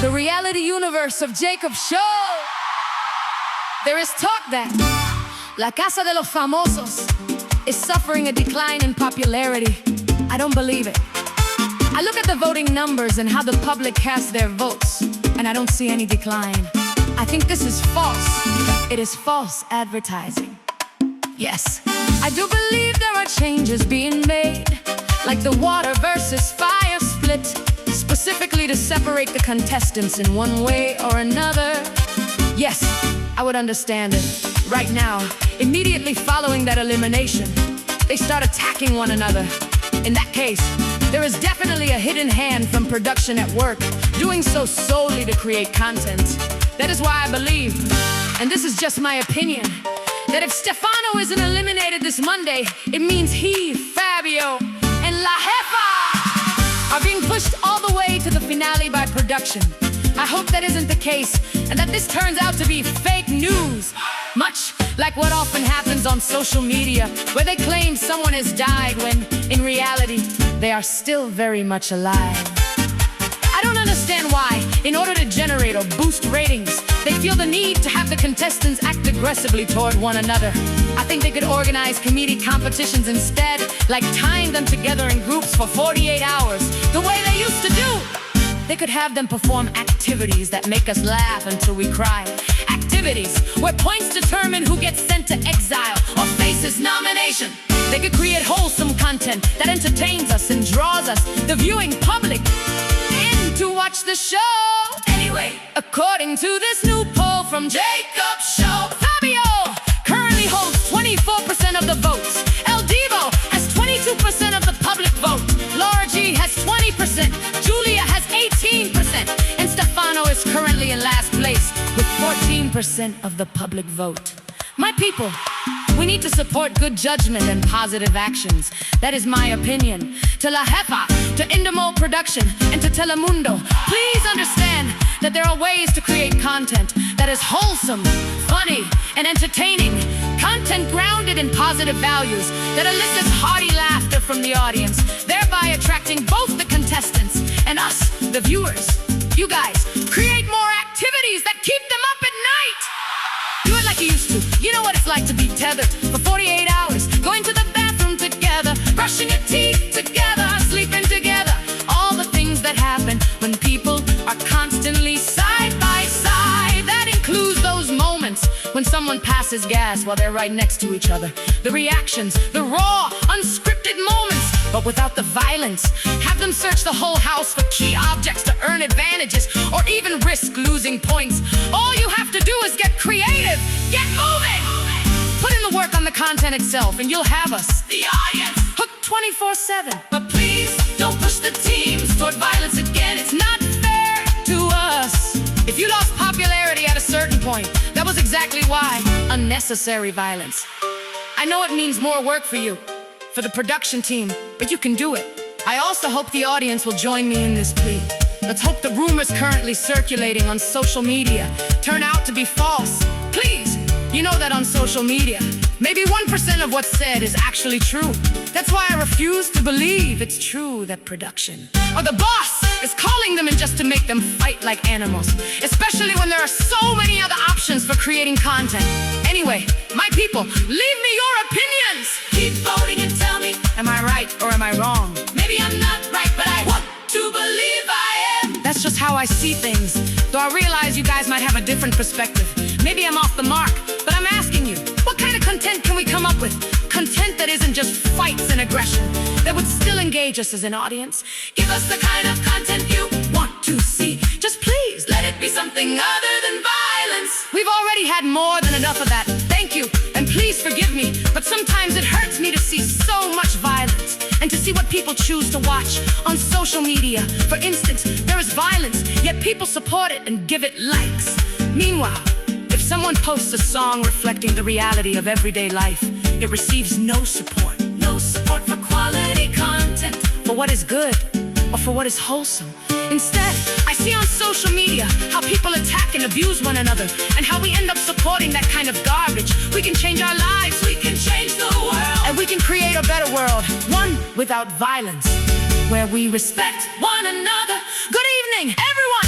The reality universe of Jacob's show. There is talk that La Casa de los Famosos is suffering a decline in popularity. I don't believe it. I look at the voting numbers and how the public casts their votes, and I don't see any decline. I think this is false. It is false advertising. Yes, I do believe there are changes being made, like the water versus fire split, specifically to separate the contestants in one way or another. Yes, I would understand it. Right now, immediately following that elimination, they start attacking one another. In that case, there is definitely a hidden hand from production at work, doing so solely to create content. That is why I believe, and this is just my opinion, that if Stefano isn't eliminated this Monday, it means he, Fabio, and La Jefa are being pushed all the way to the finale by production. I hope that isn't the case, and that this turns out to be fake news. Much like what often happens on social media, where they claim someone has died when, in reality, they are still very much alive. I don't understand why, in order to generate or boost ratings, they feel the need to have the contestants act aggressively toward one another. I think they could organize comedic competitions instead, like tying them together in groups for 48 hours, the way they used to do. They could have them perform activities that make us laugh until we cry. Activities where points determine who gets sent to exile or faces nomination. They could create wholesome content that entertains us and draws us, the viewing public, in to watch the show. Anyway, according to this new poll from Jacob's show, Fabio currently holds 24% of the votes. El Divo has 22% of the public vote. Laura G has 20%. Julia has 18%. And Stefano is currently in last place with 14% of the public vote. My people, we need to support good judgment and positive actions. That is my opinion. To La Jefa, to Endemol Production, and to Telemundo, please understand that there are ways to create content that is wholesome, funny, and entertaining. Content grounded in positive values that elicits hearty laughter from the audience, thereby attracting both the contestants and us, the viewers. You guys, create more activities that keep them up at night. Do it like you used to. You know what it's like to be tethered for 48 hours, going to the bathroom together, brushing your teeth together, sleeping together. All the things that happen when people are constantly side by side. That includes those moments when someone passes gas while they're right next to each other. The reactions, the raw, unscripted moments, but without the violence. Have them search the whole house for key objects to earn advantages, or even risk losing points. All you have to do is get creative, get moving. Put in the work on the content itself, and you'll have us, the audience, hooked 24/7. But please, don't push the teams toward violence again. It's not fair to us. If you lost popularity at a certain point, that was exactly why. Unnecessary violence. I know it means more work for you, for the production team, but you can do it. I also hope the audience will join me in this plea. Let's hope the rumors currently circulating on social media turn out to be false. Please, you know that on social media, maybe 1% of what's said is actually true. That's why I refuse to believe it's true that production or the boss is calling them in just to make them fight like animals, especially when there are so many other options for creating content. Anyway, my people, leave me your opinions. Keep voting and tell me, am I right or am I wrong? Maybe I'm not right, but I want to believe I am. That's just how I see things, though I realize you guys might have a different perspective. Maybe I'm off the mark, but I'm asking you, what kind of content can we come up with? Content that isn't just fights and aggression, that would still engage us as an audience. Give us the kind of content you want to see. Just please, let it be something other than violence. We've already had more than enough of that. Thank you, and please forgive me, but sometimes it hurts me to see so much violence, and to see what people choose to watch on social media. For instance, there is violence, yet people support it and give it likes. Meanwhile, if someone posts a song reflecting the reality of everyday life, it receives no support. No support for quality content, for what is good, or for what is wholesome. Instead, I see on social media how people attack and abuse one another, and how we end up supporting that kind of garbage. We can change our lives, we can change the world, and we can create a better world, one without violence, where we respect one another. Good evening, everyone!